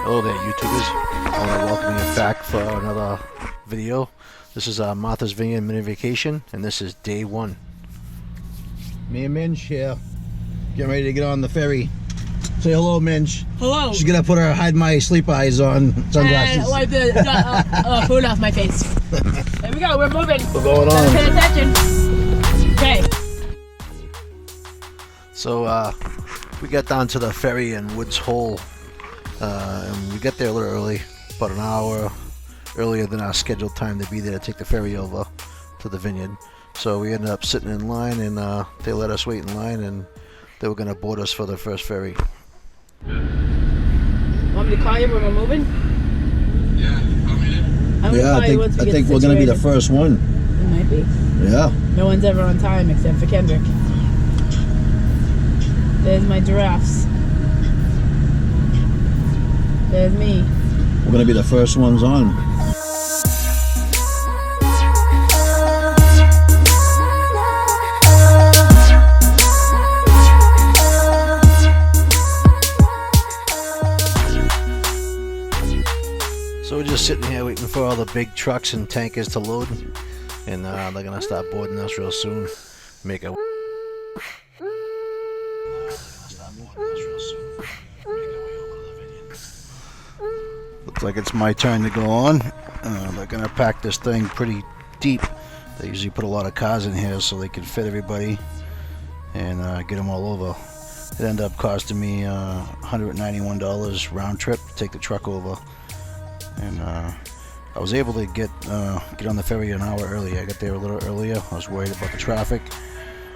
Hello there, YouTubers. I want to welcome you back for another video. This is Marth'as Vineyard mini vacation, and this is day one. Me and Minch here, getting ready to get on the ferry. Say hello, Minch. Hello. She's gonna put her hide my sleep eyes on, sunglasses. And wipe the food off my face. There we go. We're moving. What's going on? Pay attention. Okay. So we got down to the ferry in Woods Hole, and we got there a little early, about an hour earlier than our scheduled time to be there to take the ferry over to the vineyard. So we ended up sitting in line, and they let us wait in line, and they were going to board us for the first ferry. Want me to call you when we're moving? Yeah, I think we're going to be the first one. It might be. Yeah. No one's ever on time except for Kendrick. There's my giraffes. There's me. We're going to be the first ones on. So we're just sitting here waiting for all the big trucks and tankers to load, and they're going to start boarding us real soon. Make a Looks like it's my turn to go on. They're going to pack this thing pretty deep. They usually put a lot of cars in here so they can fit everybody and get them all over. It ended up costing me $191 round trip to take the truck over. And I was able to get on the ferry an hour early. I got there a little earlier. I was worried about the traffic.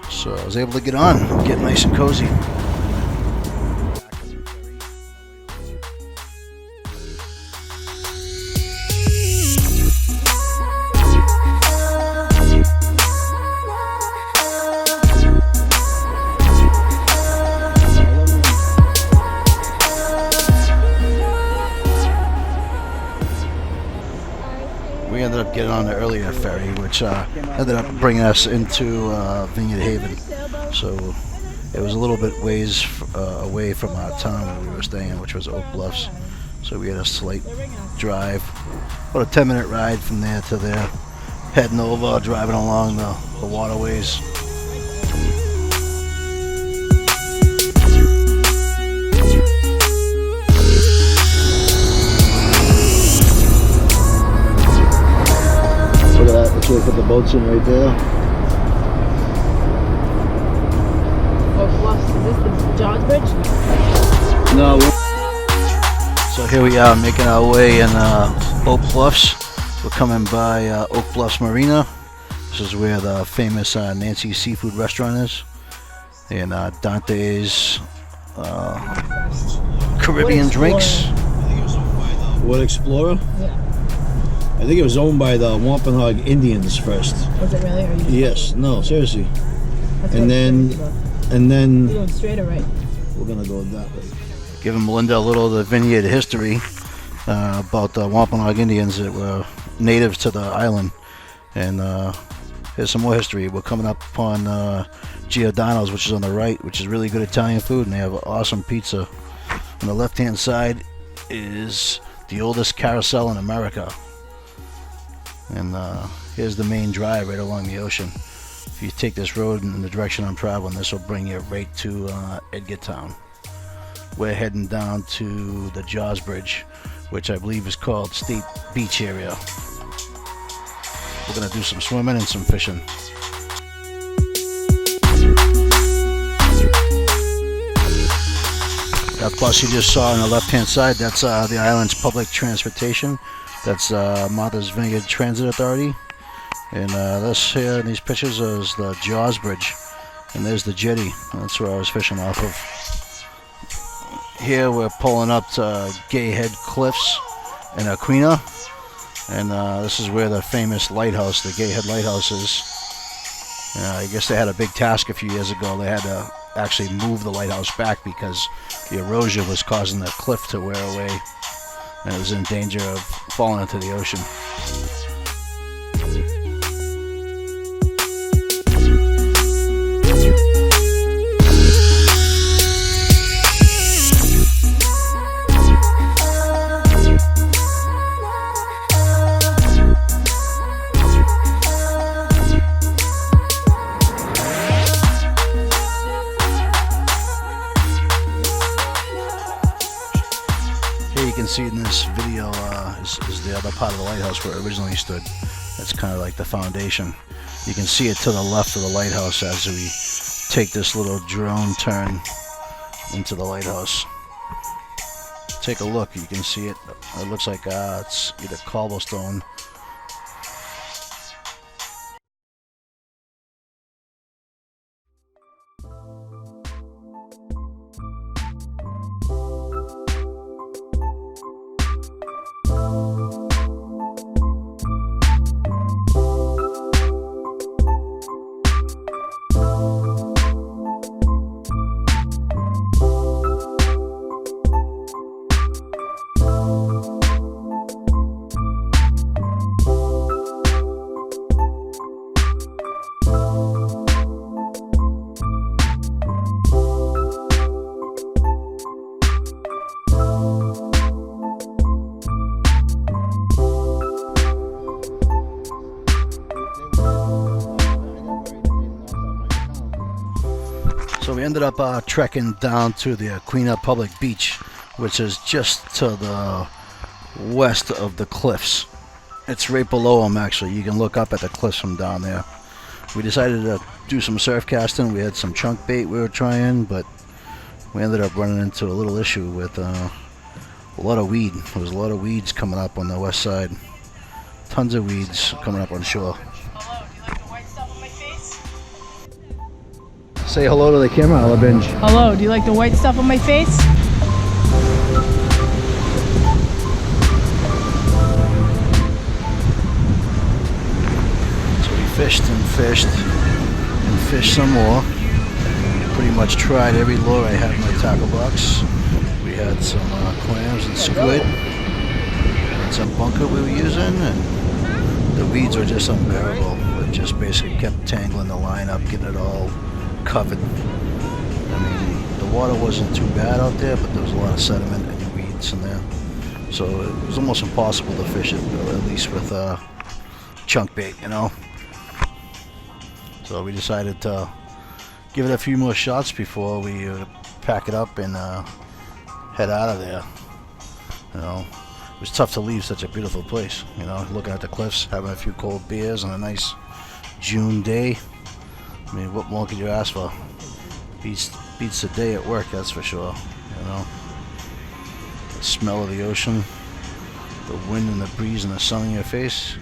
So I was able to get on, get nice and cozy. We ended up getting on the earlier ferry, which ended up bringing us into Vineyard Haven. So it was a little bit ways away from our town where we were staying, which was Oak Bluffs. So we had a slight drive, about a 10-minute ride from there to there, heading over, driving along the waterways. Look at that, let's put the boats in right there. Oak Bluffs. Is this the Jaws Bridge? No. So here we are making our way in Oak Bluffs. We're coming by Oak Bluffs Marina. This is where the famous Nancy's Seafood Restaurant is. And Dante's Caribbean Drinks. What Explorer? Yeah. I think it was owned by the Wampanoag Indians first. Was it really? Are you Yes, no, seriously. That's And then you going straight or right? we're gonna go that way. Giving Melinda a little of the vineyard history about the Wampanoag Indians that were natives to the island. And here's some more history. We're coming up upon Giordano's, which is on the right, which is really good Italian food, and they have awesome pizza. On the left-hand side is the oldest carousel in America. And here's the main drive right along the ocean. If you take this road in the direction I'm traveling, this will bring you right to Edgartown. We're heading down to the Jaws Bridge, which I believe is called State Beach area. We're going to do some swimming and some fishing. That bus you just saw on the left-hand side, that's the island's public transportation. That's Marth'as Vineyard Transit Authority. And this here in these pictures is the Jaws Bridge. And there's the jetty. That's where I was fishing off of. Here we're pulling up to Gay Head Cliffs in Aquinnah. And this is where the famous lighthouse, the Gay Head Lighthouse is. I guess they had a big task a few years ago. They had to actually move the lighthouse back because the erosion was causing the cliff to wear away. And it was in danger of falling into the ocean. there you can see in this video is the other part of the lighthouse where it originally stood. That's kind of like the foundation. You can see it to the left of the lighthouse as we take this little drone turn into the lighthouse. Take a look, you can see it. It looks like it's either cobblestone. So we ended up trekking down to the Aquinnah Public Beach, which is just to the west of the cliffs. It's right below them, actually. You can look up at the cliffs from down there. We decided to do some surf casting. We had some chunk bait we were trying, but we ended up running into a little issue with a lot of weed. There was a lot of weeds coming up on the west side. Tons of weeds coming up on shore. Hello, do you like the white stuff on my face? Say hello to the camera, Alabinge. Hello, do you like the white stuff on my face? So we fished and fished and fished some more. Pretty much tried every lure I had in my tackle box. We had some clams and squid and some bunker we were using, and the weeds were just unbearable. It just basically kept tangling the line up, getting it all covered. I mean, the water wasn't too bad out there, but there was a lot of sediment and weeds in there. So it was almost impossible to fish it, at least with chunk bait, you know. So we decided to give it a few more shots before we pack it up and head out of there. You know, it was tough to leave such a beautiful place. You know, looking at the cliffs, having a few cold beers on a nice June day. I mean, what more could you ask for? Beats the day at work, that's for sure. You know, the smell of the ocean, the wind and the breeze and the sun in your face.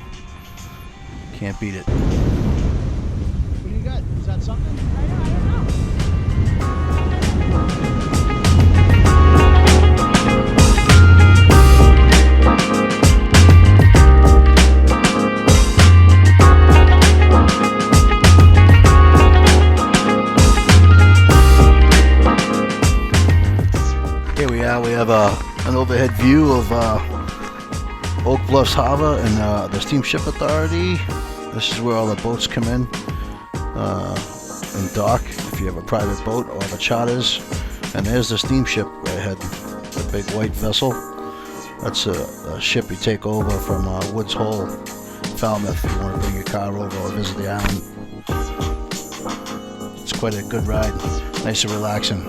Can't beat it. What do you got? Is that something? I don't know. We have an overhead view of Oak Bluffs Harbor and the Steamship Authority. This is where all the boats come in and dock if you have a private boat or the charters. And there's the steamship right ahead, the big white vessel. That's a ship you take over from Woods Hole, Falmouth, if you want to bring your car over or visit the island. It's quite a good ride, nice and relaxing.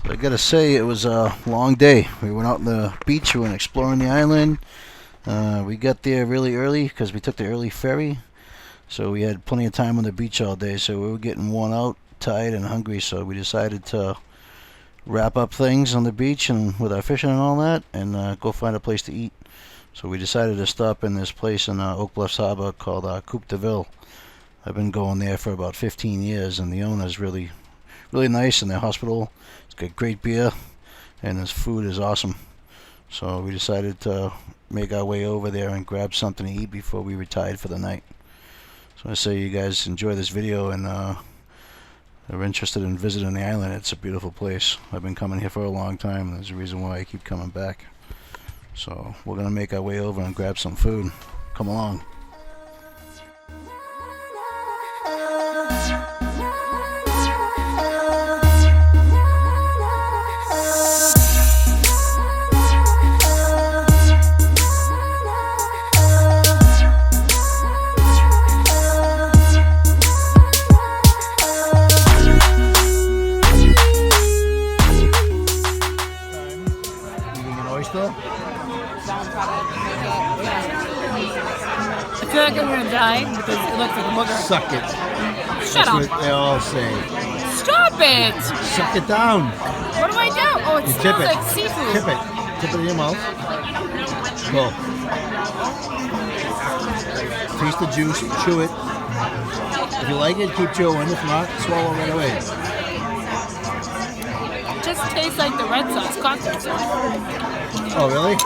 I gotta say, it was a long day. We went out on the beach, we went exploring the island. We got there really early because we took the early ferry, so we had plenty of time on the beach all day. So we were getting worn out, tired, and hungry. So we decided to wrap up things on the beach and with our fishing and all that, and go find a place to eat. So we decided to stop in this place in Oak Bluffs Harbor called Coop De Ville. I've been going there for about 15 years, and the owner's really nice, and their hospital. It's got great beer, and his food is awesome. So we decided to make our way over there and grab something to eat before we retired for the night. So I say you guys enjoy this video and are interested in visiting the island. It's a beautiful place. I've been coming here for a long time, and there's a reason why I keep coming back. So we're gonna make our way over and grab some food. Come along. I feel like I'm gonna die because it looks like a booger. Suck it. Shut That's up. what they all say. Stop it! Suck it down. What do I do? Oh, it You smells tip it. like seafood. Tip it. Tip it in your mouth. Go. Taste the juice. Chew it. If you like it, keep chewing. If not, swallow right away. It just tastes like the red sauce cocktail sauce. Oh, really?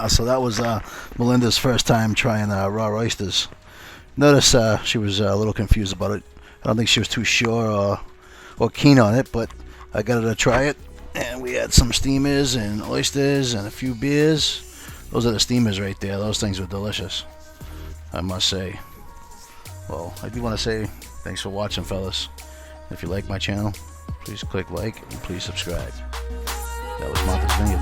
So that was Melinda's first time trying raw oysters. Notice she was a little confused about it. I don't think she was too sure or keen on it, but I got her to try it. And we had some steamers and oysters and a few beers. Those are the steamers right there. Those things were delicious, I must say. Well, I do want to say thanks for watching, fellas. If you like my channel, please click like and please subscribe. That was Marth'as Vineyard.